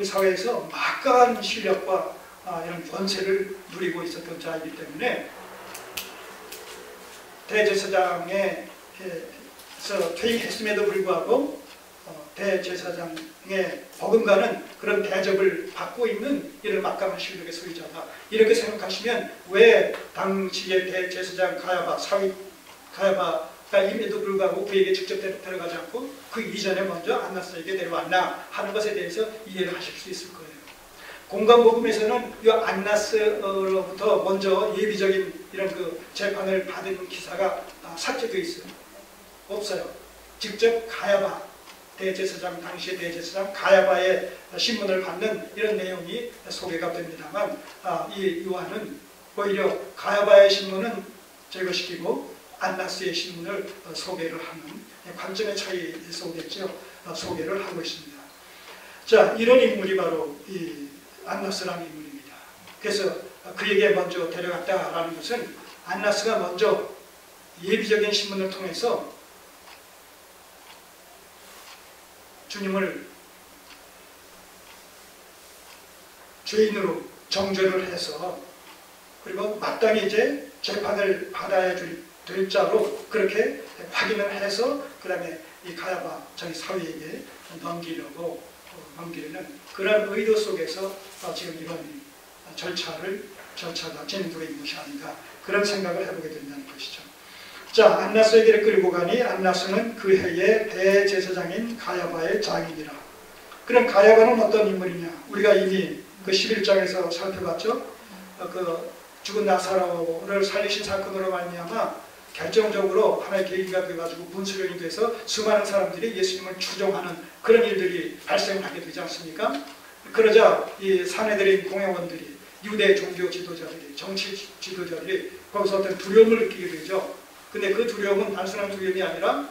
사회에서 막강한 실력과 이런 권세를 누리고 있었던 자이기 때문에 대제사장에서 퇴임했음에도 불구하고 대제사장의 버금가는 그런 대접을 받고 있는 이런 막강한 실력의 소유자다. 이렇게 생각하시면 왜 당시의 대제사장 가야바, 사위 가야바가 임에도 불구하고 그에게 직접 데려가지 않고 그 이전에 먼저 안나스에게 데려왔나 하는 것에 대해서 이해를 하실 수 있을 거예요. 공관복음에서는 이 안나스로부터 먼저 예비적인 이런 그 재판을 받은 기사가 삭제되어 있어요. 없어요. 직접 가야바 대제사장, 당시의 대제사장 가야바의 신문을 받는 이런 내용이 소개가 됩니다만 이 요한은 오히려 가야바의 신문은 제거시키고 안나스의 신문을 소개를 하는 관점의 차이에서 오겠죠. 소개를 하고 있습니다. 자, 이런 인물이 바로 이 안나스라는 인물입니다. 그래서 그에게 먼저 데려갔다라는 것은 안나스가 먼저 예비적인 신문을 통해서 주님을 죄인으로 정죄를 해서 그리고 마땅히 이제 재판을 받아야 될 자로 그렇게 확인을 해서 그 다음에 이 가야바 자기 사위에게 넘기려는 그런 의도 속에서 지금 이런 절차가 진행되고 있는 것이 아닌가 그런 생각을 해보게 된다는 것이죠. 자, 안나스에게 끌고 가니 안나스는 그 해의 대제사장인 가야바의 장인이라. 그럼 가야바는 어떤 인물이냐? 우리가 이미 그 11장에서 살펴봤죠. 그 죽은 나사로를 살리신 사건으로 말미암아 결정적으로 하나의 계기가 돼가지고 문수령이 돼서 수많은 사람들이 예수님을 추종하는 그런 일들이 발생하게 되지 않습니까? 그러자 이 사내들인 공회원들이 유대 종교 지도자들이 정치 지도자들이 거기서 어떤 두려움을 느끼게 되죠. 근데 그 두려움은 단순한 두려움이 아니라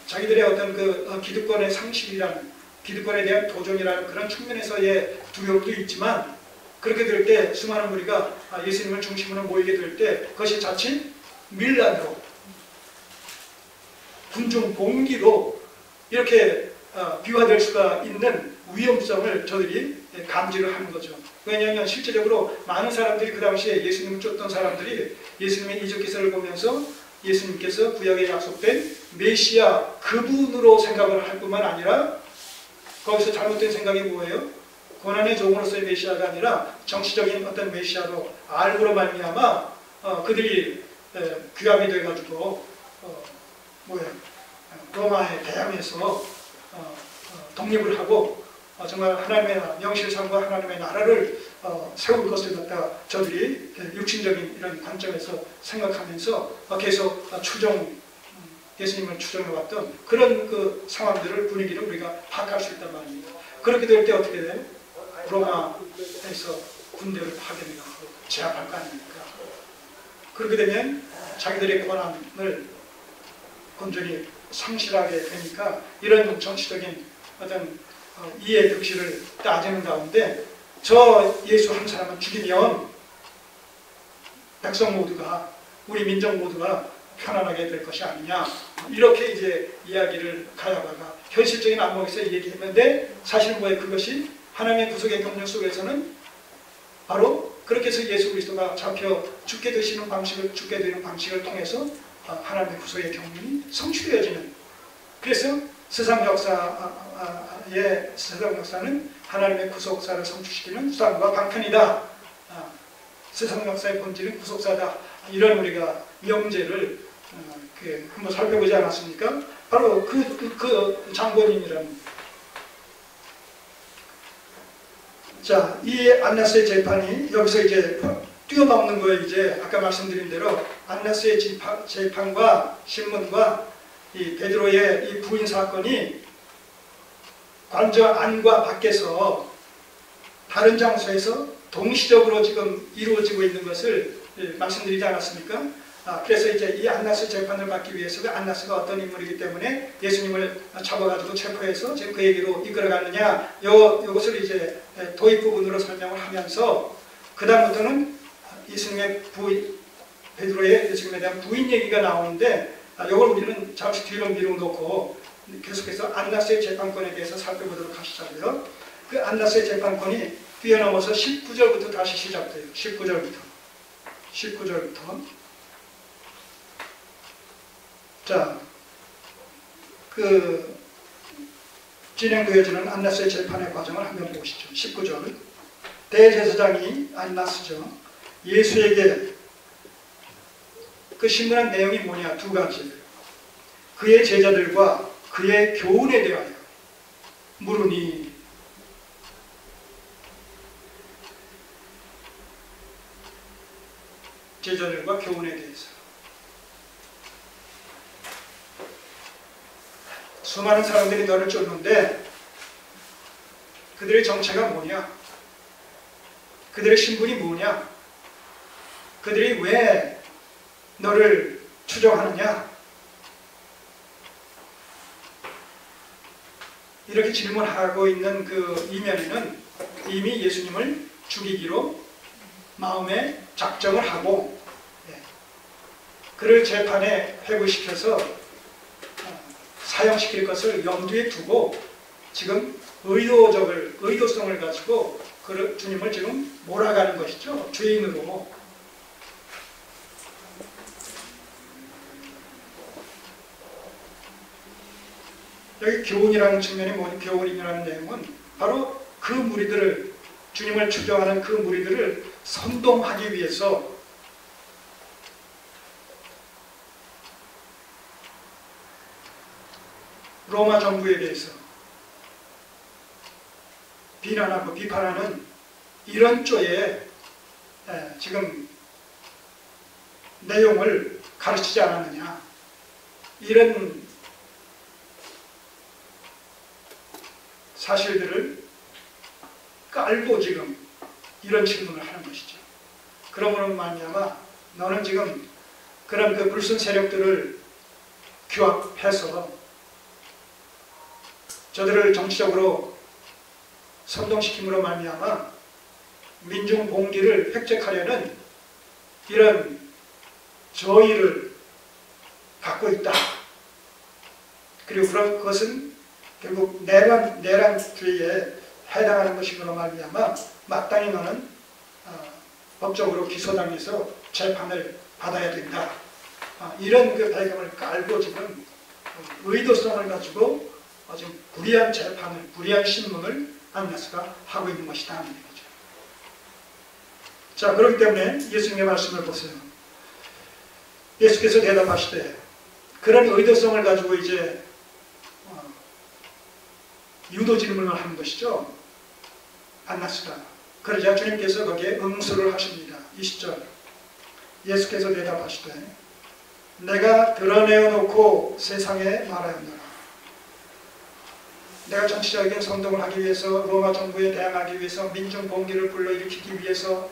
자기들의 어떤 그 기득권의 상실이라는 기득권에 대한 도전이라는 그런 측면에서의 두려움도 있지만 그렇게 될 때 수많은 무리가 예수님을 중심으로 모이게 될 때 그것이 자칫 밀란으로 군중 봉기로 이렇게 비화될 수가 있는 위험성을 저들이 감지를 하는 거죠. 왜냐하면 실제적으로 많은 사람들이 그 당시에 예수님을 쫓던 사람들이 예수님의 이적 기사를 보면서 예수님께서 구약에 약속된 메시아 그분으로 생각을 할 뿐만 아니라 거기서 잘못된 생각이 뭐예요? 고난의 종으로서의 메시아가 아니라 정치적인 어떤 메시아로 알고로 말미암아 그들이 귀함이 돼가지고 로마에 대항해서 독립을 하고 정말 하나님의 명실상부한 하나님의 나라를 세울 것을 갖다가 저들이 육신적인 이런 관점에서 생각하면서 계속 예수님을 추종해왔던 그런 그 상황들을 분위기를 우리가 파악할 수 있단 말입니다. 그렇게 될 때 어떻게 돼요? 로마에서 군대를 파견해가고 제압할 거 아닙니까? 그렇게 되면 자기들의 권한을 건전히 상실하게 되니까 이런 정치적인 어떤 이해 득실을 따지는 가운데 저 예수 한 사람을 죽이면 백성 모두가 우리 민족 모두가 편안하게 될 것이 아니냐 이렇게 이제 이야기를 가야바가 현실적인 안목에서 얘기했는데 사실은 뭐예요? 그것이 하나님의 구속의 경륜 속에서는 바로 그렇게 해서 예수 그리스도가 잡혀 죽게 되는 방식을 통해서 하나님의 구속의 경륜이 성취되어지는 그래서 세상 역사는 하나님의 구속사를 성취시키는 수단과 방편이다. 세상 역사의 본질은 구속사다. 이런 우리가 명제를 한번 살펴보지 않았습니까? 바로 그 장본인이라는. 자, 이 안나스의 재판이 여기서 이제 뛰어넘는 거예요. 이제 아까 말씀드린 대로 안나스의 재판과 신문과 이 베드로의 이 부인 사건이 관저 안과 밖에서 다른 장소에서 동시적으로 지금 이루어지고 있는 것을 말씀드리지 않았습니까? 그래서 이제 이 안나스 재판을 받기 위해서 안나스가 어떤 인물이기 때문에 예수님을 잡아가지고 체포해서 지금 그에게로 이끌어가느냐 이것을 이제 도입 부분으로 설명을 하면서 그 다음부터는 예수님의 베드로의 예수님에 대한 부인 얘기가 나오는데 이걸 우리는 잠시 뒤로 미루어 놓고 계속해서 안나스의 재판권에 대해서 살펴보도록 하시자고요. 그 안나스의 재판권이 뛰어넘어서 19절부터 다시 시작돼요. 19절부터. 자, 그 진행되어지는 안나스의 재판의 과정을 한번 보시죠. 19절. 대제사장이 안나스죠. 예수에게 그 신문한 내용이 뭐냐? 두 가지. 그의 제자들과 그의 교훈에 대하여 물으니 제자들과 교훈에 대해서 수많은 사람들이 너를 쫓는데 그들의 정체가 뭐냐? 그들의 신분이 뭐냐? 그들이 왜 너를 추종하느냐? 이렇게 질문하고 있는 그 이면에는 이미 예수님을 죽이기로 마음에 작정을 하고 그를 재판에 회부시켜서 사형시킬 것을 염두에 두고 지금 의도성을 가지고 주님을 지금 몰아가는 것이죠. 죄인으로. 여기 교훈이라는 측면이 뭐니? 교훈이라는 내용은 바로 그 무리들을, 주님을 추종하는 그 무리들을 선동하기 위해서 로마 정부에 대해서 비난하고 비판하는 이런 쪽에 지금 내용을 가르치지 않았느냐, 이런 사실들을 깔고 지금 이런 질문을 하는 것이죠. 그러므로 말미암아 너는 지금 그런 그 불순 세력들을 규합해서 저들을 정치적으로 선동시킴으로 말미암아 민중 공기를 획책하려는 이런 저의를 갖고 있다. 그리고 그것은 결국 내란주의에 해당하는 것이므로 말미암아 마땅히 너는 법적으로 기소당해서 재판을 받아야 된다. 이런 그 배경을 깔고 지금 의도성을 가지고 지금 불의한 재판을, 불의한 신문을 안나스가 하고 있는 것이다 하는 얘기죠. 자, 그렇기 때문에 예수님의 말씀을 보세요. 예수께서 대답하시되 그런 의도성을 가지고 이제 유도 질문을 하는 것이죠. 안나스가. 그러자 주님께서 거기에 응수를 하십니다. 20절. 예수께서 대답하시되 내가 드러내어 놓고 세상에 말하였노라. 내가 정치적인 선동을 하기 위해서, 로마 정부에 대항하기 위해서, 민중 공기를 불러일으키기 위해서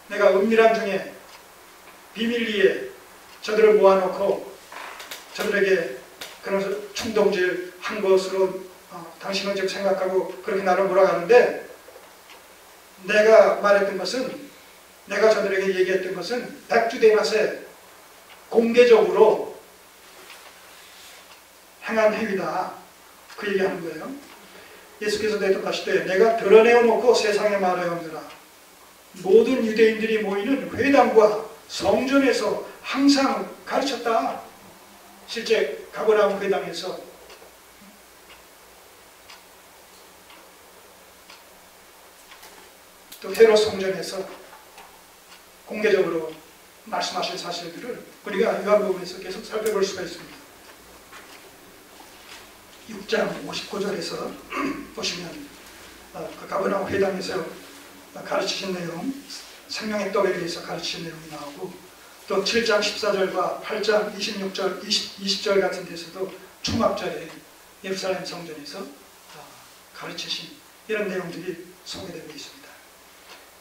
내가 은밀한 중에 비밀리에 저들을 모아놓고 저들에게 그런 충동질 한 것으로 당신은 지금 생각하고 그렇게 나를 몰아가는데, 내가 말했던 것은, 내가 저들에게 얘기했던 것은 백주대낮에 공개적으로 행한 행위다. 그 얘기하는 거예요. 예수께서 대답하시되 내가 드러내어 놓고 세상에 말하였느라. 모든 유대인들이 모이는 회당과 성전에서 항상 가르쳤다. 실제 가버나움 회당에서 또 헤롯 성전에서 공개적으로 말씀하신 사실들을 우리가 요한복음에서 계속 살펴볼 수가 있습니다. 6장 59절에서 보시면 그 가버나움 회당에서 가르치신 내용, 생명의 떡에 대해서 가르치신 내용이 나오고, 또 7장 14절과 8장 26절, 20절 같은 데서도 초막절에 예루살렘 성전에서 가르치신 이런 내용들이 소개되고 있습니다.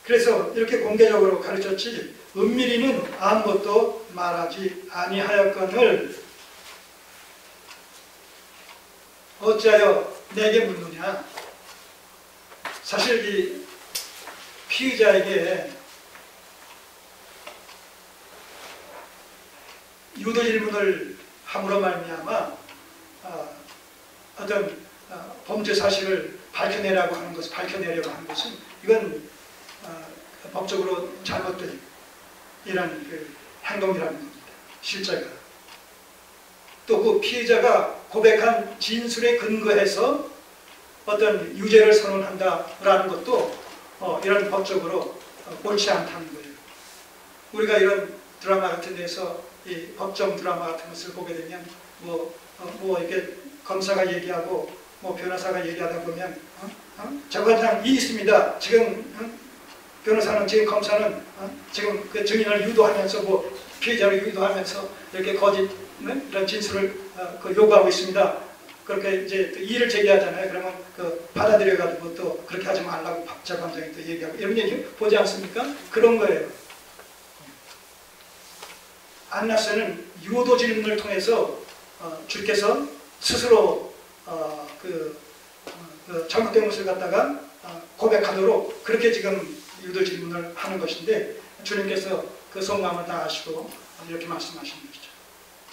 그래서 이렇게 공개적으로 가르쳤지 은밀히는 아무것도 말하지 아니하였거늘 어찌하여 내게 묻느냐. 사실 이 피의자에게 유도 질문을 함으로 말미암아 어떤 범죄 사실을 밝혀내려고 하는 것은 이건 법적으로 잘못된 이런 그 행동이라는 겁니다. 실제가. 또 그 피해자가 고백한 진술에 근거해서 어떤 유죄를 선언한다라는 것도 이런 법적으로 옳지 않다는 거예요. 우리가 이런 드라마 같은 데서 이 법정 드라마 같은 것을 보게 되면 이렇게 검사가 얘기하고 변호사가 얘기하다 보면 재판장 이 있습니다. 지금 변호사는 지금 검사는 지금 그 증인을 유도하면서 피해자를 유도하면서 이렇게 거짓 이런 진술을 요구하고 있습니다. 그렇게 이제 이의를 제기하잖아요. 그러면 받아들여가지고 또 그렇게 하지 말라고 재판장이 또 얘기하고 이런 얘기 보지 않습니까? 그런 거예요. 안나스는 유도 질문을 통해서 주께서 스스로 잘못된 것을 갖다가 고백하도록 그렇게 지금 유도 질문을 하는 것인데 주님께서 그 속마음을 다 아시고 이렇게 말씀하시는 것이죠.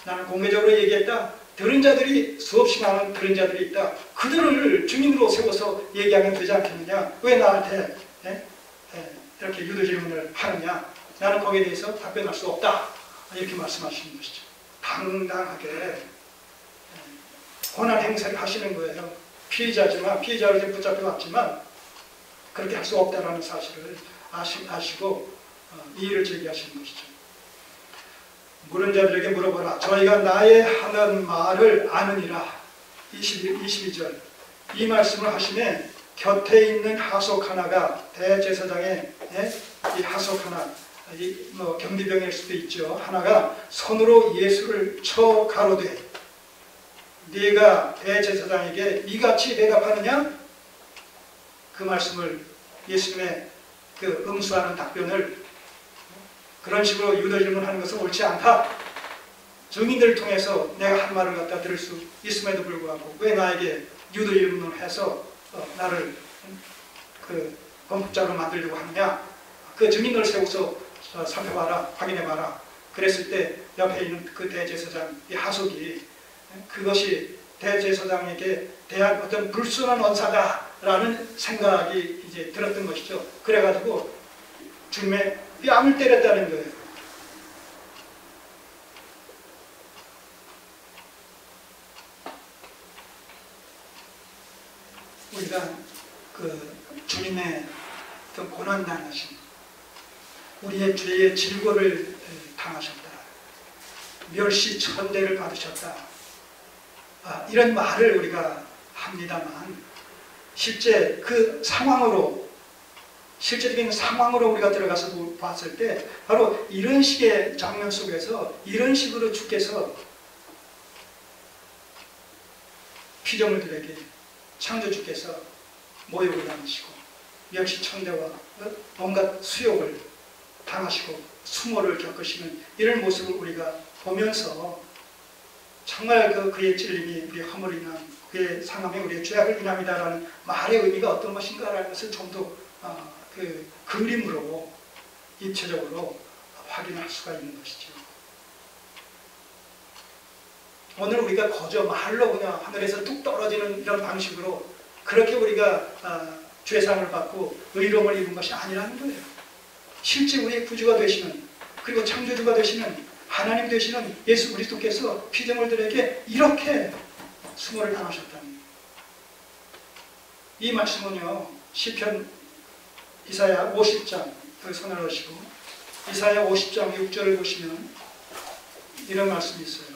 나는 공개적으로 얘기했다. 들은 자들이 수없이 많은 들은 자들이 있다. 그들을 증인으로 세워서 얘기하면 되지 않겠느냐. 왜 나한테 이렇게 유도 질문을 하느냐. 나는 거기에 대해서 답변할 수 없다. 이렇게 말씀하시는 것이죠. 당당하게 권한 행사를 하시는 거예요. 피해자를 좀 붙잡혀 왔지만 그렇게 할 수 없다는 사실을 아시고 이의를 제기하시는 것이죠. 물은 자들에게 물어보라. 저희가 나의 하는 말을 아느니라. 22절. 이 말씀을 하시면 곁에 있는 하속 하나가 대제사장의 이 하속 하나, 경비병일 수도 있죠. 하나가 손으로 예수를 쳐 가로되 네가 대제사장에게 이같이 대답하느냐? 그 말씀을 예수님의 그 응수하는 답변을 그런 식으로 유도 질문하는 것은 옳지 않다. 증인들을 통해서 내가 한 말을 갖다 들을 수 있음에도 불구하고 왜 나에게 유도 질문을 해서 나를 범법자로 만들려고 하느냐. 그 증인을 세워서 살펴봐라, 확인해봐라. 그랬을 때 옆에 있는 그 대제사장, 이 하속이 그것이 대제사장에게 대한 어떤 불순한 언사다라는 생각이 이제 들었던 것이죠. 그래가지고 주님의 뺨을 때렸다는 거예요. 우리가 주님의 고난 당하심, 우리의 죄의 질고를 당하셨다. 멸시 천대를 받으셨다. 이런 말을 우리가 합니다만 실제 그 상황으로 실제적인 상황으로 우리가 들어가서 봤을 때 바로 이런 식의 장면 속에서 이런 식으로 주께서 피조물들에게 창조주께서 모욕을 당하시고 멸시천대와 온갖 수욕을 당하시고 수모를 겪으시는 이런 모습을 우리가 보면서 정말 그의 찔림이 우리의 허물을 인한 그의 상함이 우리의 죄악을 인함이다라는 말의 의미가 어떤 것인가라는 것을 좀 더 그림으로 입체적으로 확인할 수가 있는 것이죠. 오늘 우리가 거저 말로 그냥 하늘에서 뚝 떨어지는 이런 방식으로 그렇게 우리가 죄상을 받고 의로움을 입은 것이 아니라는 거예요. 실제 우리의 구주가 되시는 그리고 창조주가 되시는 하나님 되시는 예수 그리스도께서 피조물들에게 이렇게 수모를 당하셨다는 이 말씀은요. 시편 이사야 50장 손을 넣으시고 이사야 50장 6절을 보시면 이런 말씀이 있어요.